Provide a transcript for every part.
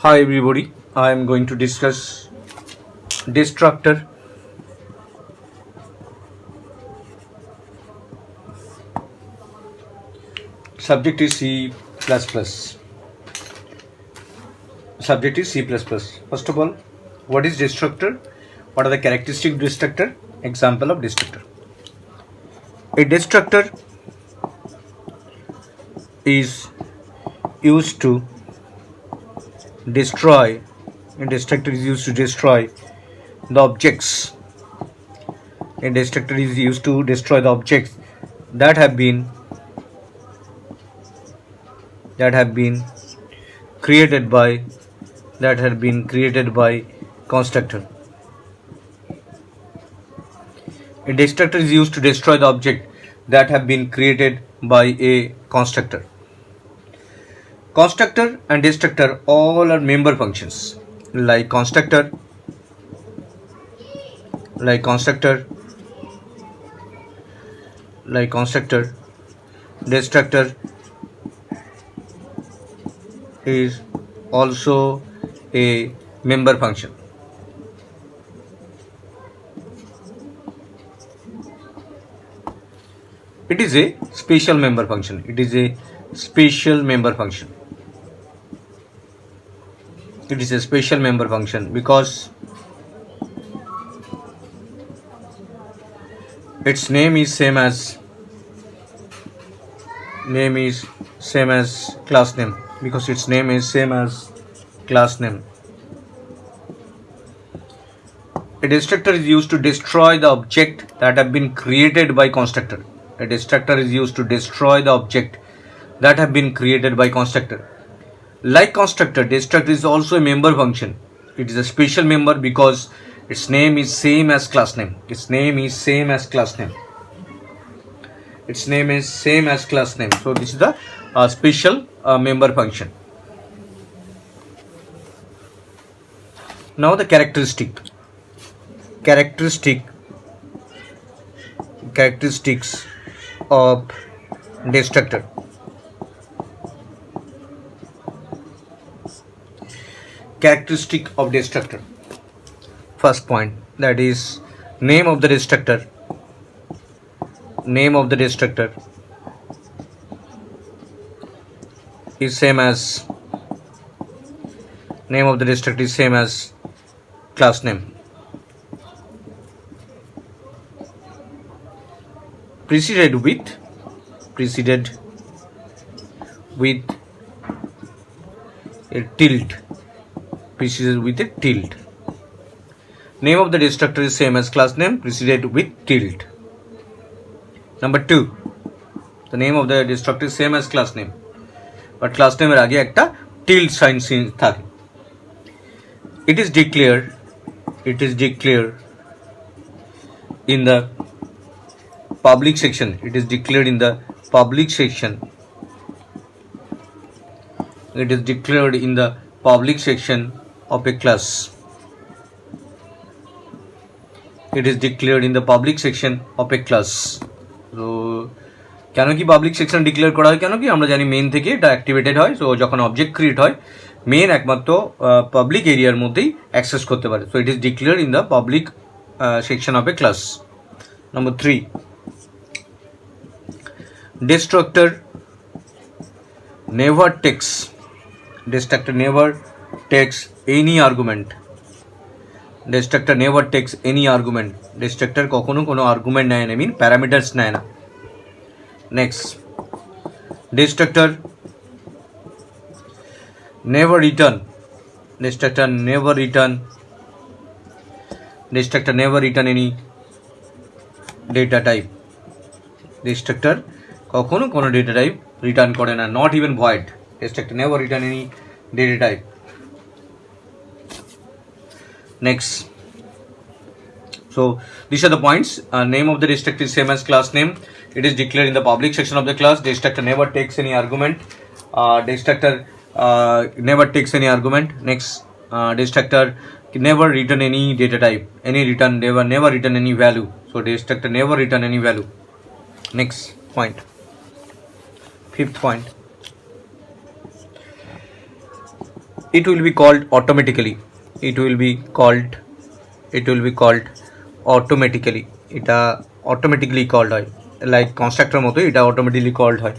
Hi everybody, I am going to discuss destructor. Subject is C++. Subject is C++. First of all, what is destructor? What are the characteristics of destructor? Example of destructor. A destructor is used to destroy. A destructor is used to destroy the objects. A destructor is used to destroy the objects that have been created by constructor. A destructor is used to destroy the object that have been created by a constructor. Constructor and destructor all are member functions. Like constructor, destructor is also a member function. It is a special member function. It is a special member function because its name is same as class name, because its name is same as class name. A destructor is used to destroy the object that have been created by constructor. A destructor is used to destroy the object that have been created by constructor. Like constructor, destructor is also a member function. It is a special member because its name is same as class name. So this is the special member function. Now the characteristics of destructor. Characteristic of destructor. First point, that is name of the destructor. Is same as class name. Preceded with a tilde. Name of the destructor is same as class name, preceded with tilde. Number 2, the name of the destructor is same as class name, but class name এর আগে একটা tilde sign থাকে. It is declared in the public section. It is declared in the public section of a class. তো কেন কি public section declare করা হয়? কেন কি আমরা জানি মেইন থেকে এটা অ্যাক্টিভেটেড হয়। সো যখন অবজেক্ট ক্রিয়েট হয় মেইন একমাত্র পাবলিক এরিয়ার মধ্যেই অ্যাক্সেস করতে পারে। So it is declare in the public section of A class. Number 3, destructor never takes any argument. Destructor কখনো কোনো আর্গুমেন্ট নেয় না, মিন প্যারামিটারস নেয় না। Next, destructor never return any data type. destructor কখনো কোনো ডেটা টাইপ রিটার্ন করে না, not even void. destructor never return any data type. Next, so these are the points. Name of the destructor is same as class name. It is declared in the public section of the class. Destructor never takes any argument. Next, destructor never return any data type. Never return any value. So destructor never return any value. Next point, 5th point, it will be called automatically. It will be called automatically. এটা automatically called হয়, like constructor মতো এটা automatically called হয়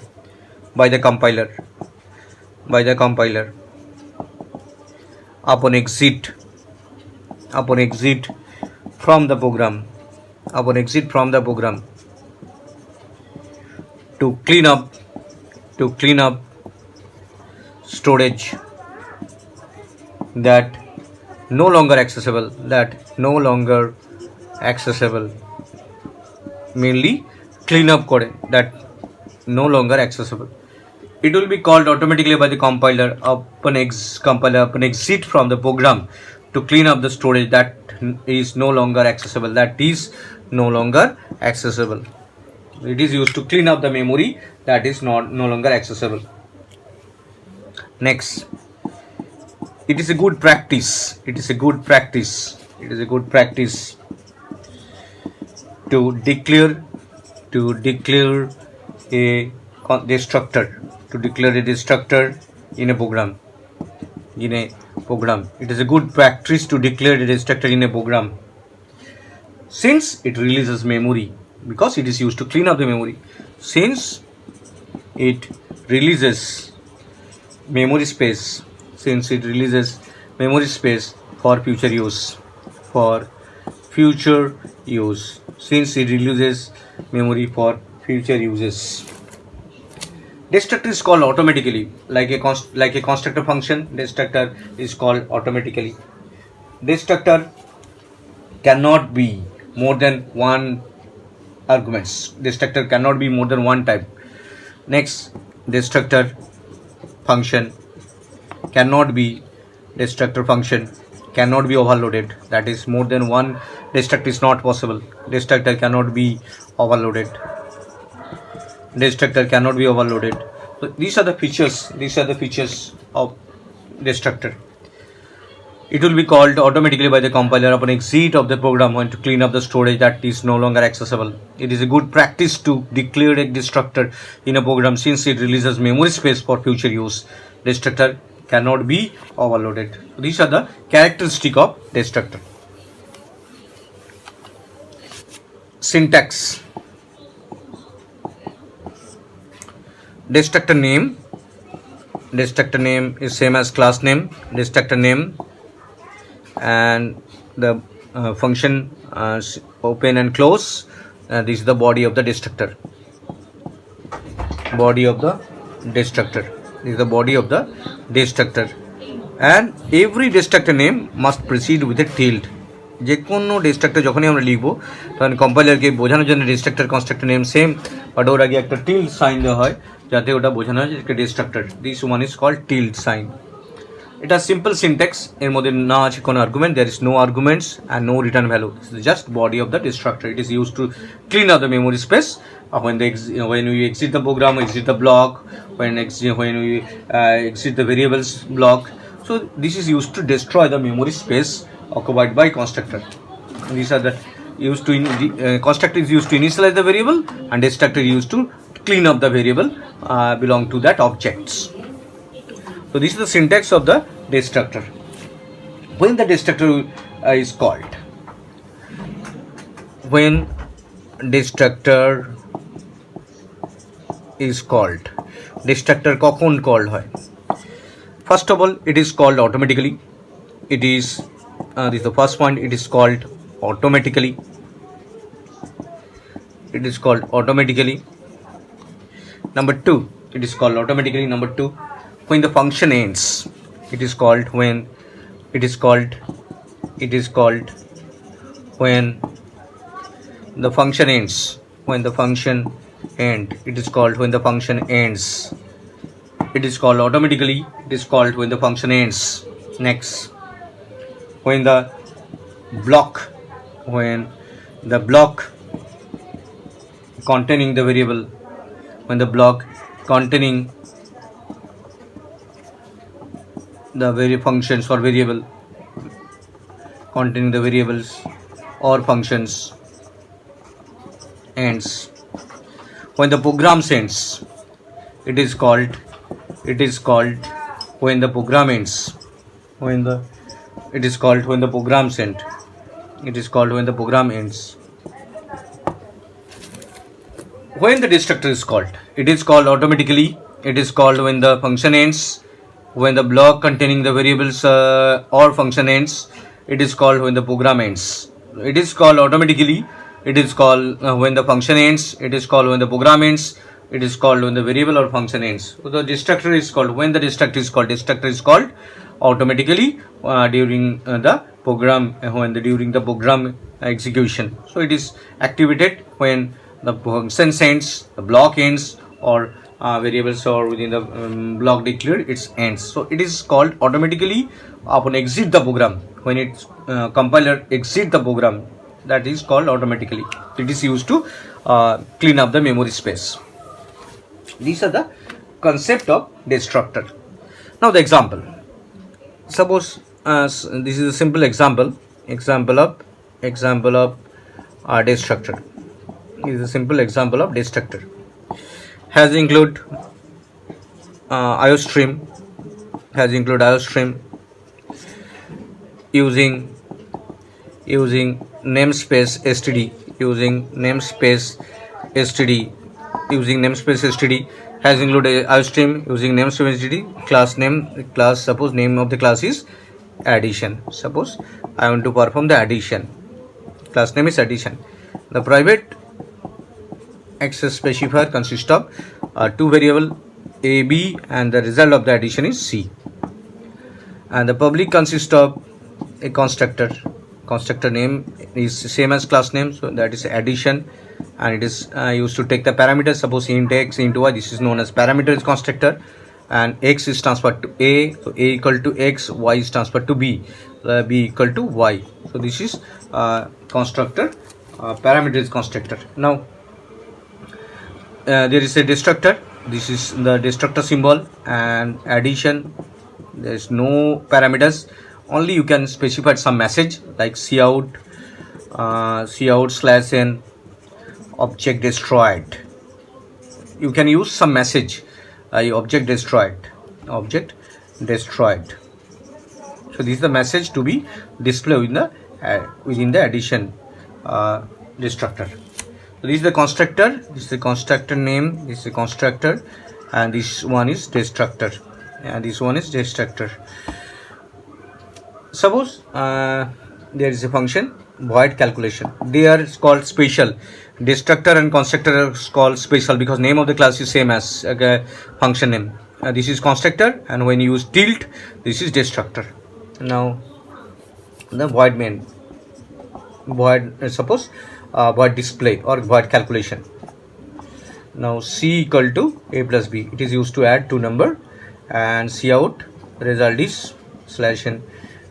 by the compiler upon exit from the program to clean up storage that no longer accessible, mainly clean up করে that no longer accessible. It will be called automatically by the compiler upon exit from the program to clean up the storage that is no longer accessible. It is used to clean up the memory that is no longer accessible. Next, it is a good practice to declare a destructor in a program. It is a good practice to declare a destructor in a program since it releases memory, because it is used to clean up the memory. Since it releases memory space for future use. Since it releases memory for future uses. Destructor is called automatically, like a constructor function. Destructor is called automatically. Destructor cannot be more than one arguments. Destructor cannot be more than one type. Next, destructor function cannot be overloaded. That is, more than one destructor is not possible. Destructor cannot be overloaded. So these are the features of destructor. It will be called automatically by the compiler upon exit of the program when to clean up the storage that is no longer accessible. It is a good practice to declare a destructor in a program since it releases memory space for future use. Destructor cannot be overloaded. These are the characteristics of destructor. Syntax. Destructor name is same as class name. Destructor name and the function open and close. This is the body of the destructor. This is the body of the destructor, and every destructor name must precede with a tilde. যে কোনো distractor যখনই আমরা লিখবো তখন কম্পাইলারকে বোঝানোর জন্য distractor constructor name same, but ওর আগে একটা টিল্ড সাইন দেওয়া হয় যাতে ওটা বোঝানো হয় যে একটা destructor. This one is called tilde sign. এটা সিম্পল সিনট্যাক্স, এর মধ্যে না আছে কোনো argument, there is no arguments and no return value, just body of the destructor. It is use to clean up the memory space when we exit the program, exit the block, when we exit the variables block. So this is used to destroy the memory space occupied by constructor. These are the used to constructor is used to initialize the variable, and destructor used to clean up the variable belong to that objects. So this is the syntax of the destructor. When the destructor is called, destructor কখন called হয়? First of all, it is called automatically. It is this is the first point. It is called automatically. Number two, it is called automatically. Number two, when the function ends, it is called when the function ends. When the function ends, it is called automatically. It is called when the function ends. Next, when the block containing the variable, when the block containing the functions or variable containing the variables or functions ends. When the program ends, it is called when the program ends. when the it is called when the programs end. It is called when the program ends. When the destructor is called, it is called automatically. It is called when the function ends. When the block containing the variables or function ends, it is called when the program ends. It is called automatically. It is called when the function ends. It is called when the program ends. It is called when the variable or function ends. So the destructor is called when the destructor is called. Destructor is called automatically during the program during the program execution. So it is activated when the function ends, the block ends, or variables or within the block declared its ends. So it is called automatically upon exit the program. When its compiler exit the program, that is called automatically. It is used to clean up the memory space. These are the concept of destructor. Now the example. Suppose this is a simple example of destructor. This is a simple example of destructor. Has include IOStream using namespace std has included IOStream using namespace std. Class suppose name of the class is addition. Suppose I want to perform the addition. Class name is addition. The private access specifier consists of two variable a, b, and the result of the addition is c. And the public consists of a constructor. Constructor name is same as class name, so that is addition, and it is used to take the parameters. Suppose int x, int y. This is known as parameters constructor, and x is transferred to a, so a equal to x, y is transferred to b, b equal to y. So this is constructor, parameters constructor. Now there is a destructor. This is the destructor symbol, and addition, there is no parameters, only you can specify some message like cout /n object destroyed. You can use some message object destroyed. So this is the message to be displayed within the addition destructor. So this is the constructor, this is the constructor name, this is the constructor, and this one is destructor, and this one is destructor. Suppose there is a function void calculation. They are called special. Destructor and constructor are called special because name of the class is same as function name. This is constructor, and when you use tilt, this is destructor. Now the void main, suppose void display or void calculation. Now c equal to a plus b. It is used to add two number, and cout result is /n.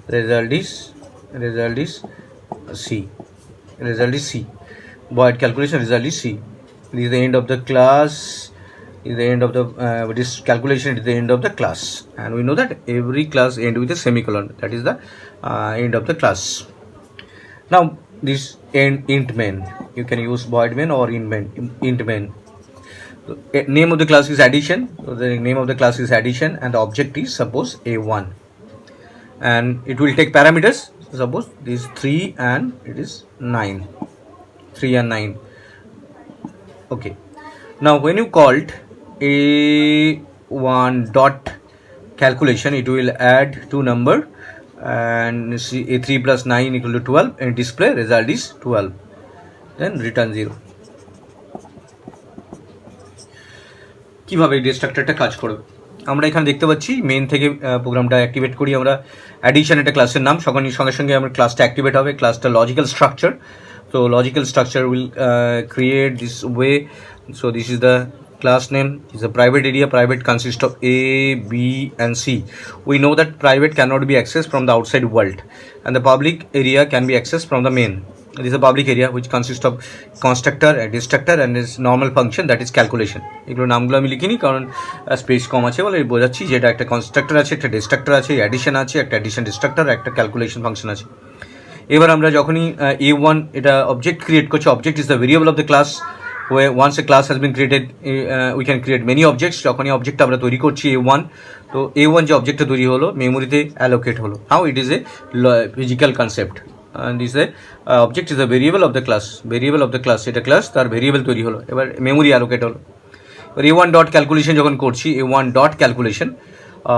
Result is c. Void calculation result is c. This is the end of the class. This calculation is the end of the class, and we know that every class end with a semicolon. That is the end of the class. Now this int main, you can use void main or int main. So, name of the class is addition. So the name of the class is addition, and the object is suppose a1, and it will take parameters. So suppose this 3 and it is 9. 3 and 9. Okay. Now when you called a1 dot calculation, it will add two number, and see a3 plus 9 equal to 12, and display result is 12, then return 0. কিভাবে এই ডিস্ট্রাক্টরটা কাজ করবে আমরা এখানে দেখতে পাচ্ছি main থেকে প্রোগ্রামটা অ্যাক্টিভেট করি আমরা অ্যাডিশন একটা ক্লাসের নাম সঙ্গে সঙ্গে আমার ক্লাসটা অ্যাক্টিভেট হবে ক্লাসটা logical structure so logical structure will create this way. So this is the class name, is a private area. Private consists of a, b, and c. We know that private cannot be accessed from the outside world, and the public area can be accessed from the main. This is a public area which consists of constructor, a destructor, and its normal function, that is calculation. এগুলো নামগুলো আমি লিখিনি কারণ space কম আছে বলে বোঝাচ্ছি যে এটা একটা কনস্ট্রাক্টর আছে, একটা ডিস্ট্রাক্টর আছে, অ্যাডিশন আছে, একটা অ্যাডিশন ডিস্ট্রাক্টর, একটা ক্যালকুলেশন ফাংশন আছে। এবার আমরা যখনই a1 এটা অবজেক্ট ক্রিয়েট করছি, object is the variable of the class, where once a class has been created we can create many objects. যখনই অবজেক্ট আমরা তৈরি করছি a1, তো a1 যে অবজেক্টটা তৈরি হলো মেমোরিতে অ্যালোকেট হলো। How it is a physical concept, and is a object is a variable of the class, এটা ক্লাস তার ভেরিয়েবল তৈরি হলো, এবার মেমোরি অ্যালোকেট হলো। এবার a1 ডট ক্যালকুলেশন যখন করছি, a1 dot calculation,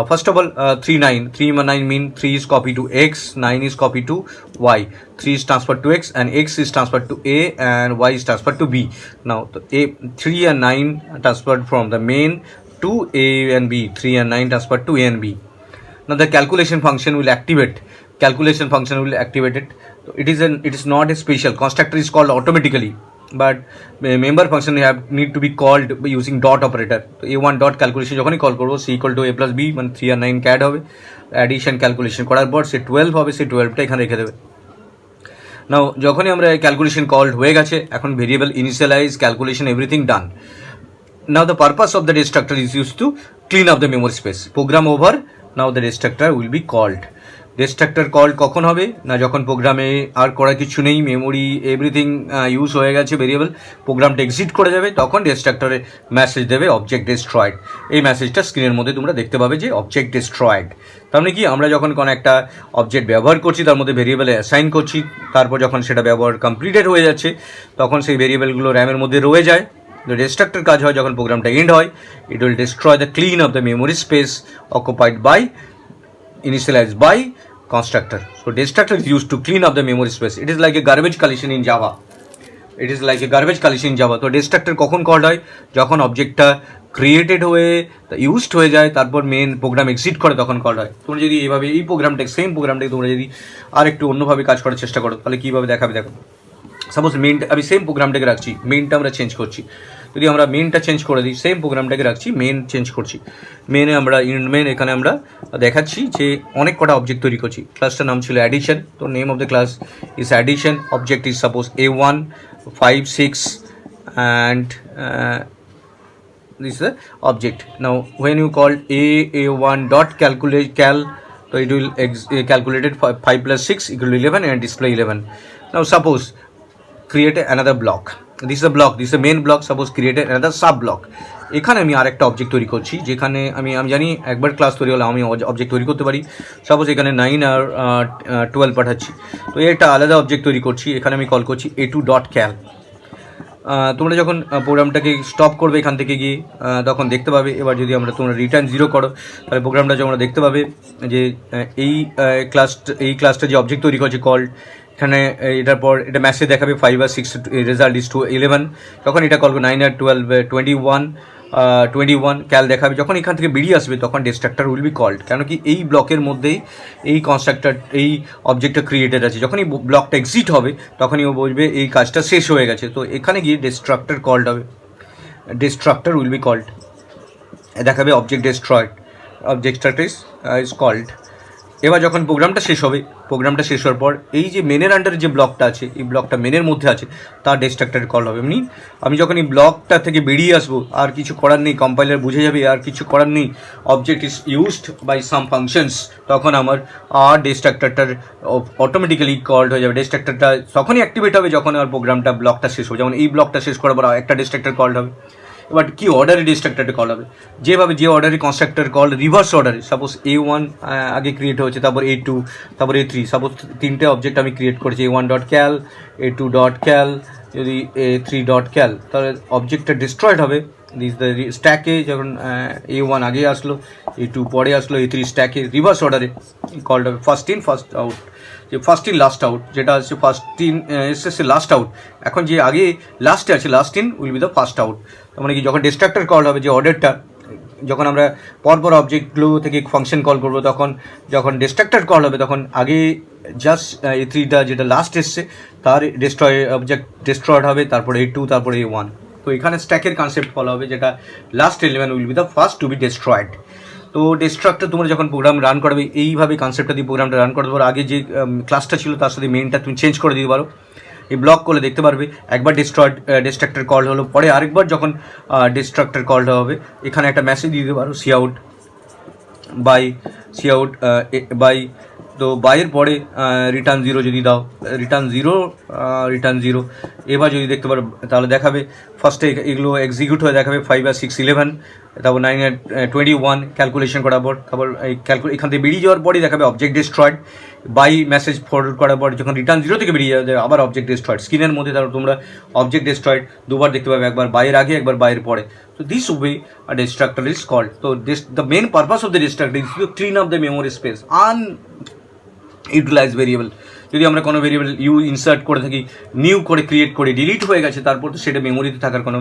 first of all 3 9 mean 3 is copied to x, 9 is copied to y, 3 is transferred to x and x is transferred to a and y is transferred to b. Now a 3 and 9 transferred from the main to a and b, 3 and 9 transferred to a and b. Now the calculation function will activate it. So it is not a special constructor, is called automatically, but member function need to be called by using dot operator. তো a1 dot calculation যখনই call করবো c equal to a plus b, মানে 3 আর 9 CAD হবে, addition calculation করার পর সে 12 হবে, সে 12টা এখানে রেখে দেবে। নাও যখনই আমরা ক্যালকুলেশন কল্ড হয়ে গেছে, এখন variable initialize, calculation, everything done. Now the purpose of the destructor is used to clean up the memory space. Program over, now the destructor will be called. Destructor call কখন হবে না, যখন প্রোগ্রামে আর করার কিছু নেই, মেমোরি এভরিথিং ইউজ হয়ে গেছে, ভেরিয়েবল প্রোগ্রামটা এক্সিট করে যাবে, তখন ডিস্ট্রাক্টরে মেসেজ দেবে অবজেক্ট ডিস্ট্রয়েড। এই মেসেজটা স্ক্রিনের মধ্যে তোমরা দেখতে পাবে যে অবজেক্ট ডিস্ট্রয়েড। তার মানে কি, আমরা যখন কোনো একটা অবজেক্ট ব্যবহার করছি, তার মধ্যে ভেরিয়েবলে অ্যাসাইন করছি, তারপর যখন সেটা ব্যবহার কমপ্লিটেড হয়ে যাচ্ছে, তখন সেই ভেরিয়েবলগুলো র্যামের মধ্যে রয়ে যায়। The destructor কাজ হয় যখন প্রোগ্রামটা এন্ড হয়, it will destroy the clean of the memory space occupied by, initialized by constructor. So destructor is used to clean up the memory space. It is like a garbage collection in Java. তো destructor কখন call হয়, যখন অবজেক্টটা created হয়ে used হয়ে যায়, তারপর main programme exit করে, তখন কল হয়। তোমরা যদি এইভাবে এই প্রোগ্রামটাকে, সেম প্রোগ্রামটাকে তোমরা যদি আর একটু অন্যভাবে কাজ করার চেষ্টা করো, তাহলে কীভাবে দেখাবে দেখো। সাপোজ মেনটা আমি সেম প্রোগ্রামটাকে রাখছি, মেনটা আমরা চেঞ্জ করছি, যদি আমরা মেনটা চেঞ্জ করে দিই, সেম প্রোগ্রামটাকে রাখছি, মেন চেঞ্জ করছি, মেনে আমরা মেন এখানে আমরা দেখাচ্ছি যে অনেক কটা অবজেক্ট তৈরি করছি। ক্লাসটার নাম ছিল অ্যাডিশন, তো name of the class is addition, object is suppose a1 5 6 and this is the object. Now when you call a1 dot calculate cal, so it will calculated 5 plus 6 equal to 11 and display 11. Now suppose create another block, this is a block, this is a main block, suppose create another sub block. এখানে আমি আরেকটা object তৈরি করছি, যেখানে আমি জানি একবার class তৈরি হলে আমি অবজেক্ট তৈরি করতে পারি। সাপোজ এখানে 9 আর 12 পাঠাচ্ছি, তো একটা আলাদা অবজেক্ট তৈরি করছি, এখানে আমি কল করছি a2 ডট ক্যাল। তোমরা যখন প্রোগ্রামটাকে স্টপ করবে এখান থেকে গিয়ে, তখন দেখতে পাবে, এবার যদি তোমরা রিটার্ন 0 করো, তাহলে প্রোগ্রামটা তোমরা দেখতে পাবে যে এই ক্লাসটা যে অবজেক্ট তৈরি করছে কল, এখানে এটার পর এটা মেসেজ দেখাবে 5 আর 6 রেজাল্ট ইজ টু 11। যখন এটা কল 9 আর 12 21 ক্যাল দেখাবে। যখন এখান থেকে বেরিয়ে আসবে, তখন ডিস্ট্রাক্টর উইল বি কল্ড, কেন কি এই ব্লকের মধ্যেই এই কনস্ট্রাক্টর, এই অবজেক্টটা ক্রিয়েটেড আছে। যখন এই ব্লকটা এক্সিট হবে, তখনই ও বলবে এই কাজটা শেষ হয়ে গেছে, তো এখানে গিয়ে ডিস্ট্রাক্টর কল্ড হবে, ডিস্ট্রাক্টর উইল বি কল্ড, দেখাবে অবজেক্ট ডিস্ট্রয়েড, অবজেক্টটা ইজ কল্ড। এবার যখন প্রোগ্রামটা শেষ হবে, প্রোগ্রামটা শেষ হওয়ার পর এই যে মেনের আন্ডারে যে ব্লকটা আছে, এই ব্লকটা মেনের মধ্যে আছে, তার ডিস্ট্রাক্টর কল হবে। এমনি আমি যখন এই ব্লকটা থেকে বেরিয়ে আসবো, আর কিছু করার নেই, কম্পাইলার বুঝে যাবে আর কিছু করার নেই, object is used by some functions, তখন আমার আর ডিস্ট্রাক্টরটার অটোমেটিক্যালি কল্ড হয়ে যাবে। ডিস্ট্রাক্টরটা তখনই অ্যাক্টিভেট হবে যখন আমার প্রোগ্রামটা ব্লকটা শেষ হবে। যেমন এই ব্লকটা শেষ করার পর একটা ডিস্ট্রাক্টর কল্ড হবে। এবার কি অর্ডারে ডিস্ট্রাক্টরটা কল হবে, যেভাবে যে অর্ডারে কনস্ট্রাক্টর কল, রিভার্স অর্ডারে। সাপোজ a1 আগে ক্রিয়েট হয়েছে, তারপর a2, তারপর a3, সাপোজ তিনটে অবজেক্ট আমি ক্রিয়েট করেছি, a1 ডট ক্যাল, a2 ডট ক্যাল, যদি a3 ডট ক্যাল, তাহলে অবজেক্টটা ডিস্ট্রয়েড হবে। দিস দ্য স্ট্যাকে যখন a1 আগে আসলো, a2 পরে আসলো, a3 স্ট্যাকে রিভার্স অর্ডারে কলড হবে। ফার্স্ট ইন ফার্স্ট আউট, যে ফার্স্ট ইন লাস্ট আউট, যেটা হচ্ছে ফার্স্ট ইন এসেছে লাস্ট আউট, এখন যে আগে লাস্টে আছে, last in will be the first out. তার মানে কি, যখন ডিস্ট্রাক্টর কল হবে, যে অর্ডারটা, যখন আমরা পরপর অবজেক্টগুলো থেকে ফাংশন কল করবো, তখন যখন ডিস্ট্রাক্টর কল হবে, তখন আগে জাস্ট a3টা যেটা লাস্ট এসছে তার অবজেক্ট ডিস্ট্রয়েড হবে, তারপরে a2, তারপরে a1। তো এখানে স্ট্যাকের কনসেপ্ট ফলো হবে, যেটা last element will be the first to be destroyed. তো ডিস্ট্রাক্টর তোমরা যখন প্রোগ্রাম রান করবে, এইভাবে কনসেপ্টটা দিয়ে প্রোগ্রামটা রান করতে পারো। আগে যে ক্লাসটা ছিল তার সাথে মেনটা তুমি চেঞ্জ করে দিতে পারো। এই ব্লক করলে দেখতে পারবে একবার ডিস্ট্রাক্টর কল হলো, পরে আরেকবার যখন ডিস্ট্রাক্টর কল হবে, এখানে একটা মেসেজ দিয়ে দিতে পারো, সি আউট বাই তো বাইয়ের পরে রিটার্ন জিরো যদি দাও, রিটার্ন জিরো, এবার যদি দেখতে পারো তাহলে দেখাবে ফার্স্টে এগুলো এক্সিকিউট হয়ে দেখাবে 5 আর 6 11, তারপর 9 আর 21 ক্যালকুলেশন করার পর, তারপর এই এখান থেকে বেরিয়ে যাওয়ার পরই দেখাবে object destroyed, bye message forward করার পর যখন রিটার্ন জিরো থেকে বেরিয়ে যাবে আবার অবজেক্ট ডিস্ট্রয়েড। স্ক্রিনের মধ্যে তারপর তোমরা অবজেক্ট ডিস্ট্রয়েড দুবার দেখতে পাবে, একবার বাইয়ের আগে একবার বাইয়ের পরে। So this way a destructor is called. So this the main purpose of the destructor is to clean up the memory space unutilized variable. যদি আমরা কোনো ভেরিয়েবল ইনসার্ট করে থাকি, নিউ করে ক্রিয়েট করে ডিলিট হয়ে গেছে, তারপর তো সেটা মেমোরিতে থাকার কোনো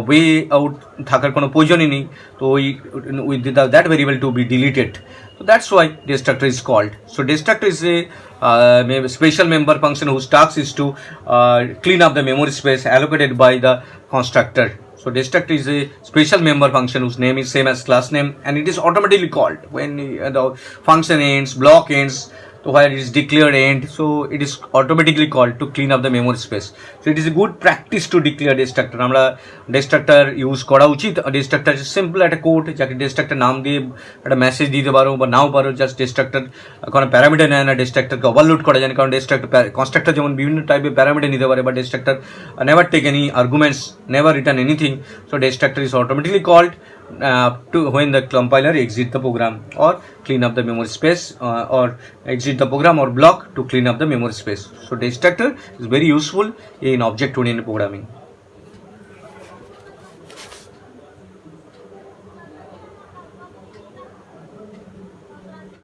ওয়ে আউট থাকার কোনো প্রয়োজনই নেই, তো ওই with that variable to be deleted. So that's why destructor is called. So destructor is a special member function whose task is to clean up the memory space allocated by the constructor. So destructor is a special member function whose name is same as class name, and it is automatically called when the function ends, block ends, so while it is declared end, so it is automatically called to clean up the memory space. So it is a good practice to declare destructor. আমরা destructor use করা উচিত। destructor simple একটা code, যাকে destructor নাম দিয়ে একটা message দিতে পারো বা নাও পারো, জাস্ট destructor কোনো প্যারামিটার নেয় না, destructorকে ওভারলোড করা যায় না, কারণ destructor কনস্ট্রাক্টর যেমন বিভিন্ন টাইপের প্যারামিটার নিতে পারে, বা destructor never take any arguments, never return anything. So destructor is automatically called to when the compiler exit the program or clean up the memory space, or exit the program or block to clean up the memory space. So destructor is very useful in object-oriented programming.